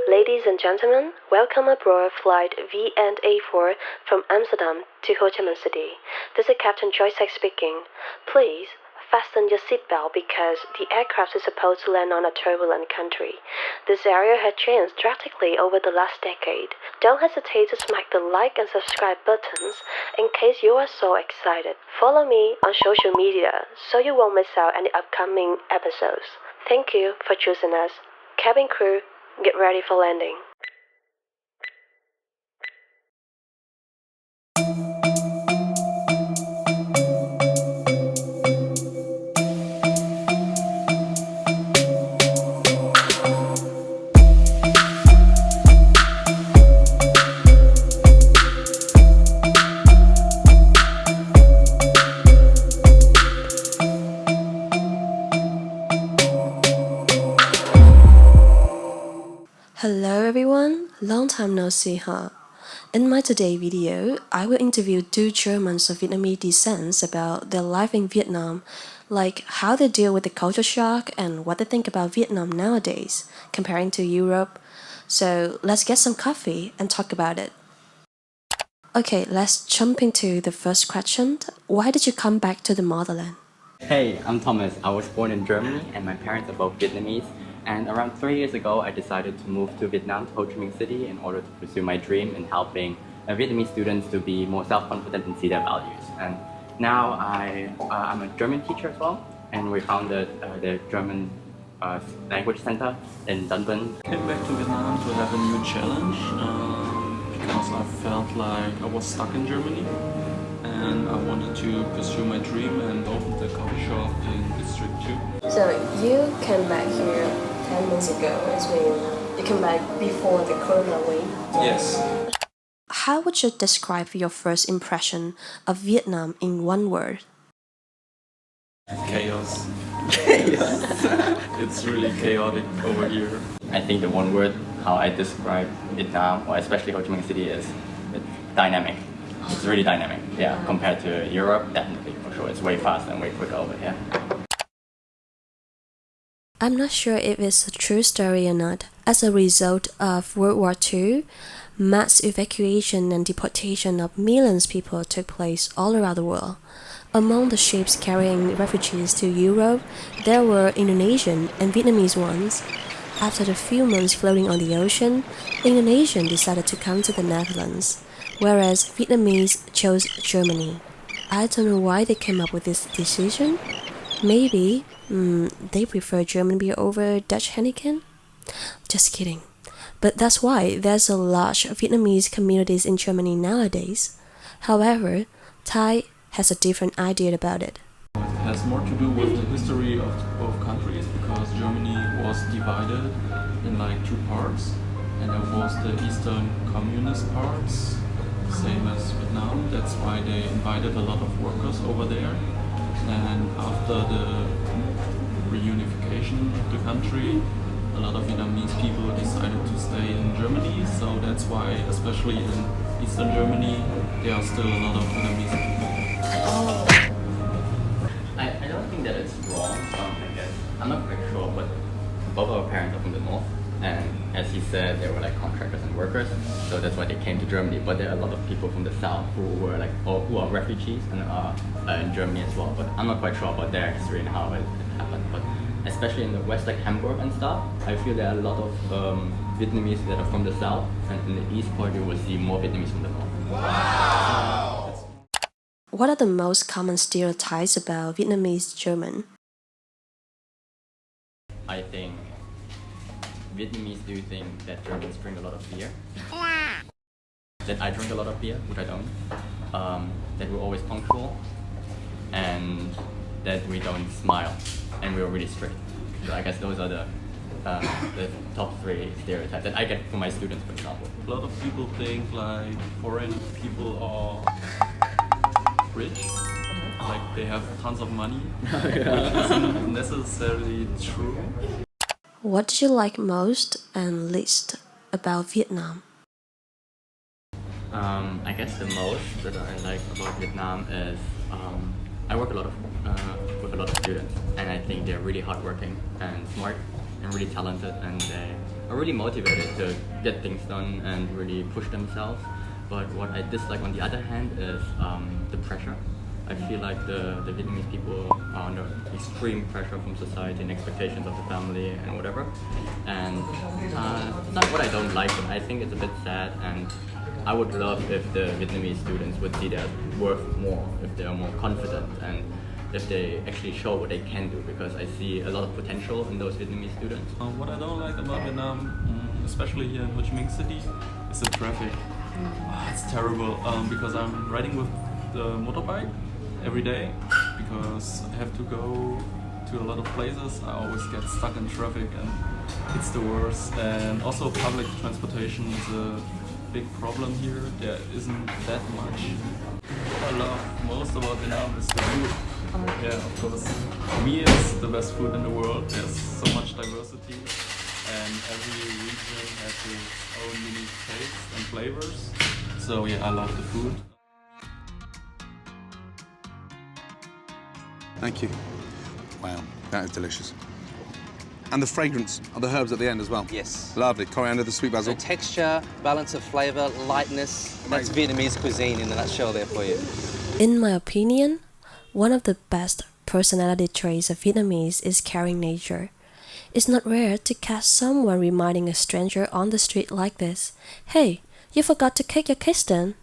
Ladies and gentlemen, welcome aboard flight VNA4 from Amsterdam to Ho Chi Minh City. This is Captain JoyceX speaking. Please fasten your seatbelt because the aircraft is supposed to land on a turbulent country. This area has changed drastically over the last decade. Don't hesitate to smack the like and subscribe buttons in case you are so excited. Follow me on social media so you won't miss out any upcoming episodes. Thank you for choosing us. Cabin crew, get ready for landing. Hello everyone, long time no see huh? In my today video, I will interview two Germans of Vietnamese descent about their life in Vietnam, like how they deal with the culture shock and what they think about Vietnam nowadays, comparing to Europe. So let's get some coffee and talk about it. Okay, let's jump into the first question. Why did you come back to the motherland? Hey, I'm Thomas. I was born in Germany and my parents are both Vietnamese. And around 3 years ago, I decided to move to Vietnam, to Ho Chi Minh City, in order to pursue my dream in helping Vietnamese students to be more self-confident and see their values. And now I'm a German teacher as well, and we founded the German language center in Dunban. I came back to Vietnam to have a new challenge because I felt like I was stuck in Germany and I wanted to pursue my dream and open the coffee shop in District 2. So you came back here 10 months ago, it means you came back before the corona wave. Yes. How would you describe your first impression of Vietnam in one word? Chaos. It's really chaotic over here. I think the one word how I describe Vietnam, or especially Ho Chi Minh City, is dynamic. It's really dynamic, yeah. Compared to Europe, definitely, for sure. It's way faster and way quicker over here. I'm not sure if it's a true story or not. As a result of World War II, mass evacuation and deportation of millions of people took place all around the world. Among the ships carrying refugees to Europe, there were Indonesian and Vietnamese ones. After a few months floating on the ocean, Indonesian decided to come to the Netherlands, whereas Vietnamese chose Germany. I don't know why they came up with this decision. Maybe they prefer German beer over Dutch Heineken? Just kidding. But that's why there's a large Vietnamese communities in Germany nowadays. However, Thai has a different idea about it. It has more to do with the history of both countries because Germany was divided in like two parts, and there was the Eastern Communist parts, same as Vietnam. That's why they invited a lot of workers over there. And after the reunification of the country, a lot of Vietnamese people decided to stay in Germany. So that's why, especially in Eastern Germany, there are still a lot of Vietnamese people. I don't think that it's wrong, I guess. I'm not quite sure, but both our parents are from the north. And as he said, they were like contractors and workers, so that's why they came to Germany. But there are a lot of people from the south who were like, or who are refugees and are in Germany as well. But I'm not quite sure about their history and how it happened. But especially in the west, like Hamburg and stuff, I feel there are a lot of Vietnamese that are from the south, and in the east part you will see more Vietnamese from the north. Wow! What are the most common stereotypes about Vietnamese German? I think Vietnamese do think that Germans drink a lot of beer. That I drink a lot of beer, which I don't. That we're always punctual, and that we don't smile, and we're really strict. So I guess those are the top 3 stereotypes that I get from my students, for example. A lot of people think like foreign people are rich, like they have tons of money, which isn't necessarily true. What do you like most and least about Vietnam? I guess the most that I like about Vietnam is I work a lot with a lot of students, and I think they're really hardworking and smart and really talented, and are really motivated to get things done and really push themselves. But what I dislike on the other hand is the pressure. I feel like the Vietnamese people are under extreme pressure from society and expectations of the family and whatever. And it's not what I don't like, but I think it's a bit sad, and I would love if the Vietnamese students would see their worth more, if they are more confident, and if they actually show what they can do, because I see a lot of potential in those Vietnamese students. What I don't like about Vietnam, especially here in Ho Chi Minh City, is the traffic. It's terrible because I'm riding with the motorbike every day because I have to go to a lot of places. I always get stuck in traffic and it's the worst. And also public transportation is a big problem here. There isn't that much. What I love most about Vietnam is the food. Yeah, of course. For me, it's the best food in the world. There's so much diversity, and every region has its own unique tastes and flavors. So yeah, I love the food. Thank you. Wow, that is delicious. And the fragrance of the herbs at the end as well. Yes. Lovely. Coriander, the sweet basil. So texture, balance of flavour, lightness. That's Vietnamese cuisine in a nutshell there for you. In my opinion, one of the best personality traits of Vietnamese is caring nature. It's not rare to catch someone reminding a stranger on the street like this, "Hey, you forgot to kick your kitten,"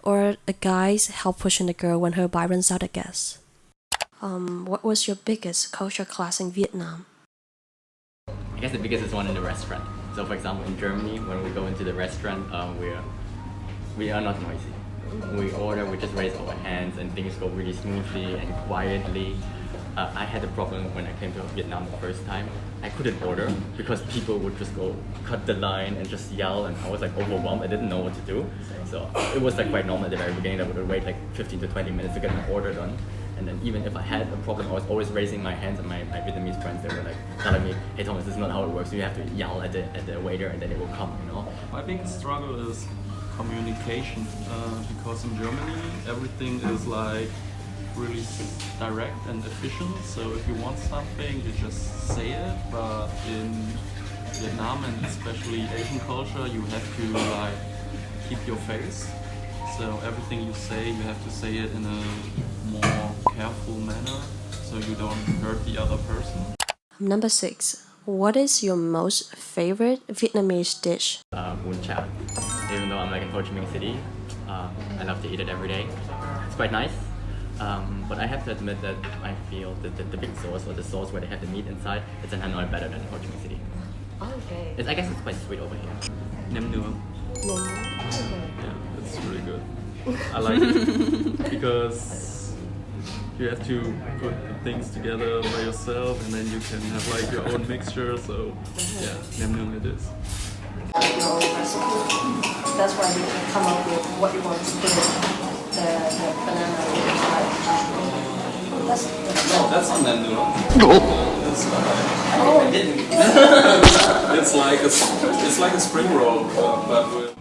or a guy's help pushing the girl when her bike runs out of gas. What was your biggest culture clash in Vietnam? I guess the biggest is one in the restaurant. So for example, in Germany, when we go into the restaurant, we are not noisy. We order, we just raise our hands and things go really smoothly and quietly. I had a problem when I came to Vietnam the first time. I couldn't order because people would just go cut the line and just yell, and I was like overwhelmed. I didn't know what to do. So it was like quite normal at the very beginning that we would wait like 15 to 20 minutes to get my order done. And then even if I had a problem, I was always raising my hands, and my Vietnamese friends, they were like telling me, "Hey Thomas, this is not how it works. You have to yell at the waiter and then it will come, you know?" My biggest struggle is communication because in Germany everything is like really direct and efficient. So if you want something, you just say it. But in Vietnam and especially Asian culture, you have to like keep your face. So everything you say, you have to say it in a more careful manner so you don't hurt the other person. Number 6. What is your most favorite Vietnamese dish? Bún chả. Even though I'm like in Ho Chi Minh City, I love to eat it every day. It's quite nice. But I have to admit that I feel that the big sauce, or the sauce where they have the meat inside, it's in Hanoi better than in Ho Chi Minh City. Okay. I guess it's quite sweet over here. Nem nướng. Yeah, it's really good. I like it because you have to put the things together by yourself, and then you can have like your own mixture. So yeah, nem nướng it is. Your own recipe. That's why you can come up with what you want to do. The banana, right? No, that's not nem nướng. It's it's like a spring roll, but with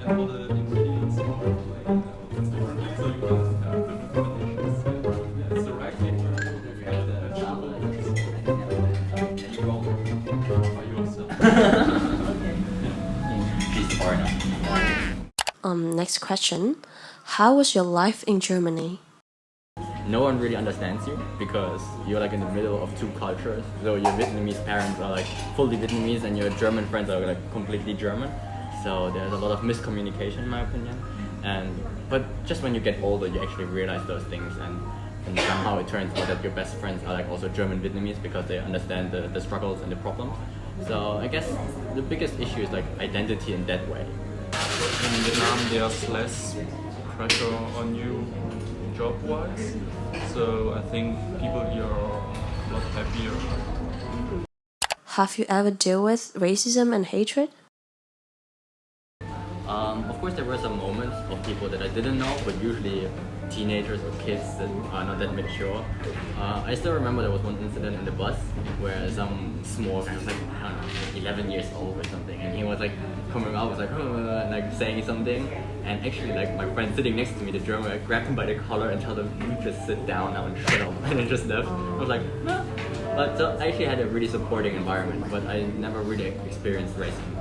all the ingredients. So you have different combinations. It's the rack cake. You roll by yourself. She's a foreigner. Next question. How was your life in Germany? No one really understands you because you're like in the middle of two cultures. So your Vietnamese parents are like fully Vietnamese and your German friends are like completely German. So there's a lot of miscommunication in my opinion. But just when you get older, you actually realize those things, and somehow it turns out that your best friends are like also German Vietnamese because they understand the struggles and the problems. So I guess the biggest issue is like identity in that way. In Vietnam, there's less pressure on you job-wise, so I think people here are a lot happier. Have you ever dealt with racism and hatred? Of course, there were some moments of people that I didn't know, but usually teenagers or kids that are not that mature. I still remember there was one incident in the bus where some small guy was like, I don't know, 11 years old or something, and he was like coming out, was like, and like saying something, and actually like my friend sitting next to me, the German, I grabbed him by the collar and told him, "You just sit down now and shut up," and then just left. I was like, no, But I actually had a really supporting environment, but I never really experienced racism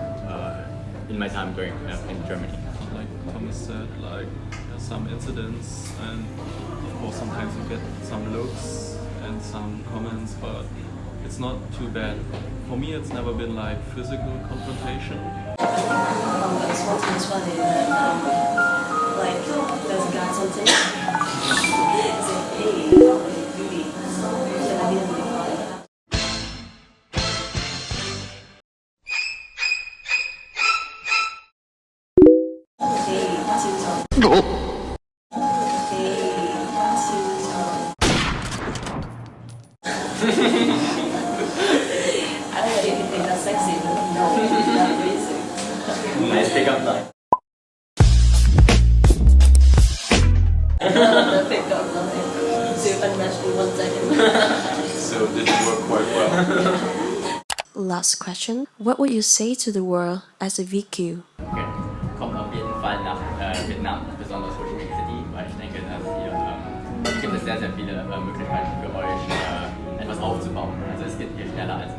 in my time during in Germany. Like Thomas said, like some incidents, and of course sometimes you get some looks and some comments, but it's not too bad. For me, it's never been like physical confrontation. It's funny that like there's a guy something. It's like, hey, beauty. And I didn't really call it. I don't know if you think that's sexy, but no, not basic. Nice pickup line. The pickup line. So you unmatched me 1 second. So did it work quite well? Last question. What would you say to the world as a VQ? Okay, kommt auf jeden Fall nach Vietnam, besonders Ho Chi Minh City, weil ich denke, dass hier gibt es sehr, sehr viele Möglichkeiten für euch, etwas aufzubauen. Also es geht hier schneller als